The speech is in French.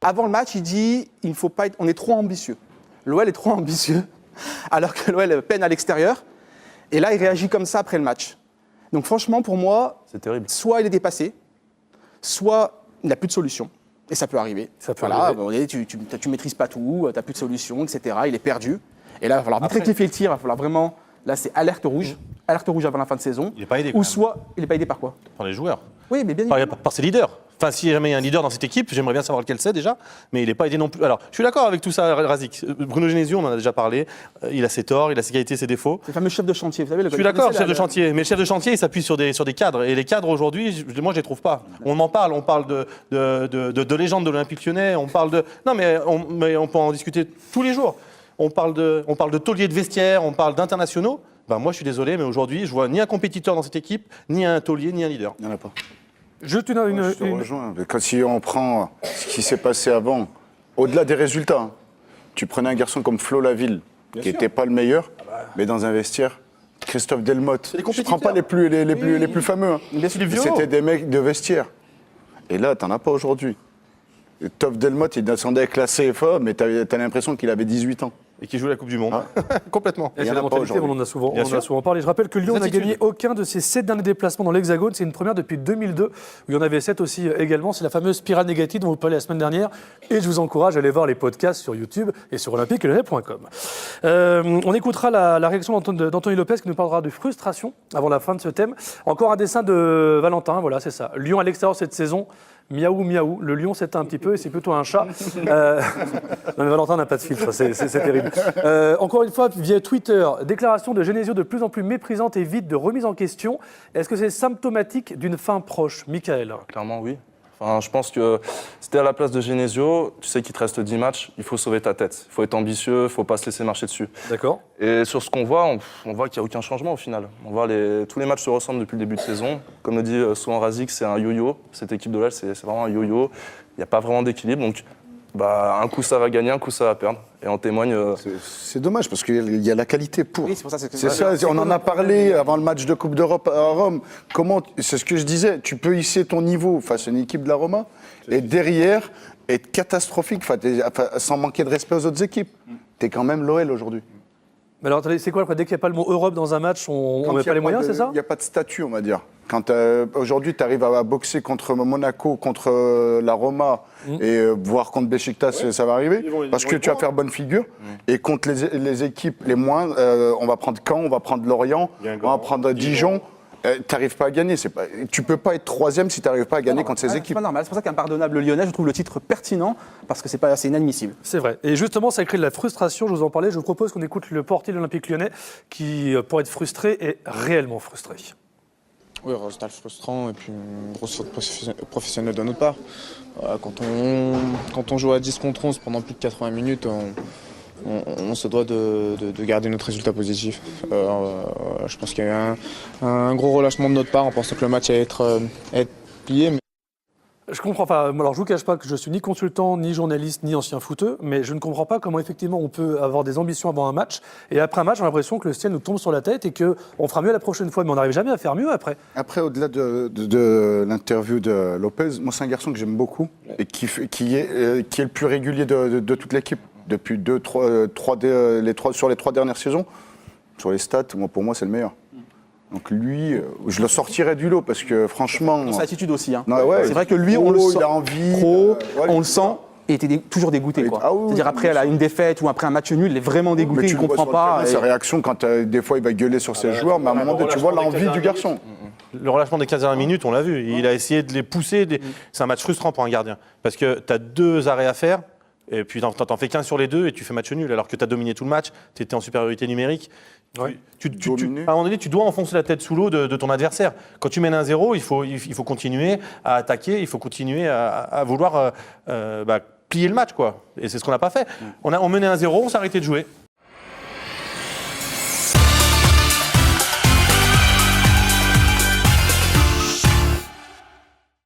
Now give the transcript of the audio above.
avant le match, il dit il ne faut pas être, on est trop ambitieux. L'OL est trop ambitieux, alors que l'OL peine à l'extérieur. Et là, il réagit comme ça après le match. Donc franchement, pour moi, c'est terrible. Soit il est dépassé, soit il n'a plus de solution. Et ça peut arriver. Ça peut arriver. Tu maîtrises pas tout, tu n'as plus de solution, etc. Il est perdu. Et là, il va falloir rectifier le tir, il va falloir vraiment... Là, c'est alerte rouge avant la fin de saison. Il n'est pas aidé. Ou soit, il n'est pas aidé par quoi? Par les joueurs. Oui, mais bien évidemment. Par ses leaders. Enfin, si jamais il y a un leader dans cette équipe, j'aimerais bien savoir lequel c'est déjà, mais il n'est pas aidé non plus. Alors, je suis d'accord avec tout ça, Razik. Bruno Genesio, on en a déjà parlé. Il a ses torts, il a ses qualités, ses défauts. C'est le fameux chef de chantier, vous savez. Je suis d'accord, chef de chantier. Mais le chef de chantier, il s'appuie sur des cadres. Et les cadres, aujourd'hui, moi, je ne les trouve pas. On en parle. On parle de légende de l'Olympique Lyonnais. On parle de... Non, mais on peut en discuter tous les jours. On parle de tauliers de vestiaire, on parle d'internationaux. Ben, moi, je suis désolé, mais aujourd'hui, je vois ni un compétiteur dans cette équipe, ni un taulier, ni un leader. Il n'y en a pas. Je te rejoins. Quand si on prend ce qui s'est passé avant, au-delà des résultats, tu prenais un garçon comme Flo Laville, qui n'était pas le meilleur, mais dans un vestiaire, Christophe Delmotte. Je ne prends pas les plus fameux. Hein. C'était des mecs de vestiaire. Et là, tu n'en as pas aujourd'hui. Toph Delmotte, il descendait avec la CFA, mais tu as l'impression qu'il avait 18 ans. Et qui joue la Coupe du Monde. Complètement. Et c'est la mentalité, on en a souvent parlé. Je rappelle que Lyon n'a gagné aucun de ses 7 derniers déplacements dans l'Hexagone. C'est une première depuis 2002, où il y en avait 7 aussi également. C'est la fameuse spirale négative dont vous parlez la semaine dernière. Et je vous encourage à aller voir les podcasts sur YouTube et sur olympiquelyonnais.com. On écoutera la réaction d'Anthony Lopez qui nous parlera de frustration avant la fin de ce thème. Encore un dessin de Valentin, voilà, c'est ça. Lyon à l'extérieur cette saison. Miaou, miaou. Le lion s'éteint un petit peu et c'est plutôt un chat. Non mais Valentin n'a pas de filtre, c'est terrible. Encore une fois, via Twitter, déclaration de Genesio de plus en plus méprisante et vide de remise en question. Est-ce que c'est symptomatique d'une fin proche, Michael? Clairement, oui. Enfin, je pense que c'était à la place de Genesio, tu sais qu'il te reste 10 matchs, il faut sauver ta tête. Il faut être ambitieux, il ne faut pas se laisser marcher dessus. D'accord. Et sur ce qu'on voit, on voit qu'il n'y a aucun changement au final. On voit tous les matchs se ressemblent depuis le début de saison. Comme le dit souvent Razik, c'est un yo-yo. Cette équipe de l'OL, c'est vraiment un yo-yo. Il n'y a pas vraiment d'équilibre. Donc, un coup ça va gagner, un coup ça va perdre. Et en témoigne. C'est dommage parce qu'il y a la qualité pour. Oui, c'est pour ça. C'est ça. On en a parlé avant le match de Coupe d'Europe à Rome. C'est ce que je disais. Tu peux hisser ton niveau face à une équipe de la Roma et derrière être catastrophique, sans manquer de respect aux autres équipes. T'es quand même l'OL aujourd'hui. Mais alors, c'est quoi? Dès qu'il n'y a pas le mot Europe dans un match, on ne met pas les moyens, c'est ça? Il n'y a pas de statut, on va dire. Quand aujourd'hui, tu arrives à boxer contre Monaco, contre la Roma, et voir contre Beşiktaş, ça va arriver, parce que tu vas faire bonne figure. Et contre les équipes les moins, on va prendre Caen, on va prendre Lorient, on va prendre Dijon. Tu n'arrives pas à gagner. Tu ne peux pas être troisième si tu n'arrives pas à gagner contre ces équipes. C'est pas normal. C'est pour ça qu'Impardonnable Lyonnais, je trouve le titre pertinent, parce que c'est inadmissible. C'est vrai. Et justement, ça crée de la frustration, je vous en parlais. Je vous propose qu'on écoute le portier de l'Olympique Lyonnais, qui, pour être frustré, est réellement frustré. Oui, résultat frustrant et puis une grosse faute professionnelle de notre part. Quand on joue à 10 contre 11 pendant plus de 80 minutes, on se doit de garder notre résultat positif. Je pense qu'il y a eu un gros relâchement de notre part. On pensait que le match allait être plié. Mais... Je comprends pas. Alors, je vous cache pas que je suis ni consultant, ni journaliste, ni ancien footeux, mais je ne comprends pas comment effectivement on peut avoir des ambitions avant un match et après un match, on a l'impression que le ciel nous tombe sur la tête et qu'on fera mieux la prochaine fois, mais on n'arrive jamais à faire mieux après. Après, au-delà de l'interview de Lopez, moi c'est un garçon que j'aime beaucoup et qui est le plus régulier de toute l'équipe depuis sur les 3 dernières saisons. Sur les stats, pour moi c'est le meilleur. Donc lui, je le sortirais du lot parce que franchement... Dans sa attitude aussi. Hein. C'est vrai que lui, on le sent. Il a envie. On le sent. Et il était toujours dégoûté. C'est-à-dire après une défaite ou après un match nul, il est vraiment dégoûté, il ne comprend pas. Sa réaction, quand des fois il va gueuler sur ses joueurs, mais à un moment donné, tu vois l'envie du garçon. Le relâchement des 15 dernières minutes, on l'a vu. Il a essayé de les pousser. C'est un match frustrant pour un gardien. Parce que tu as 2 arrêts à faire. Et puis t'en fais qu'un sur les 2 et tu fais match nul alors que tu as dominé tout le match, tu étais en supériorité numérique. À un moment donné, tu dois enfoncer la tête sous l'eau de ton adversaire. Quand tu mènes 1-0, il faut continuer à attaquer, il faut continuer à vouloir plier le match, quoi. Et c'est ce qu'on n'a pas fait. On menait 1-0, on s'est arrêté de jouer.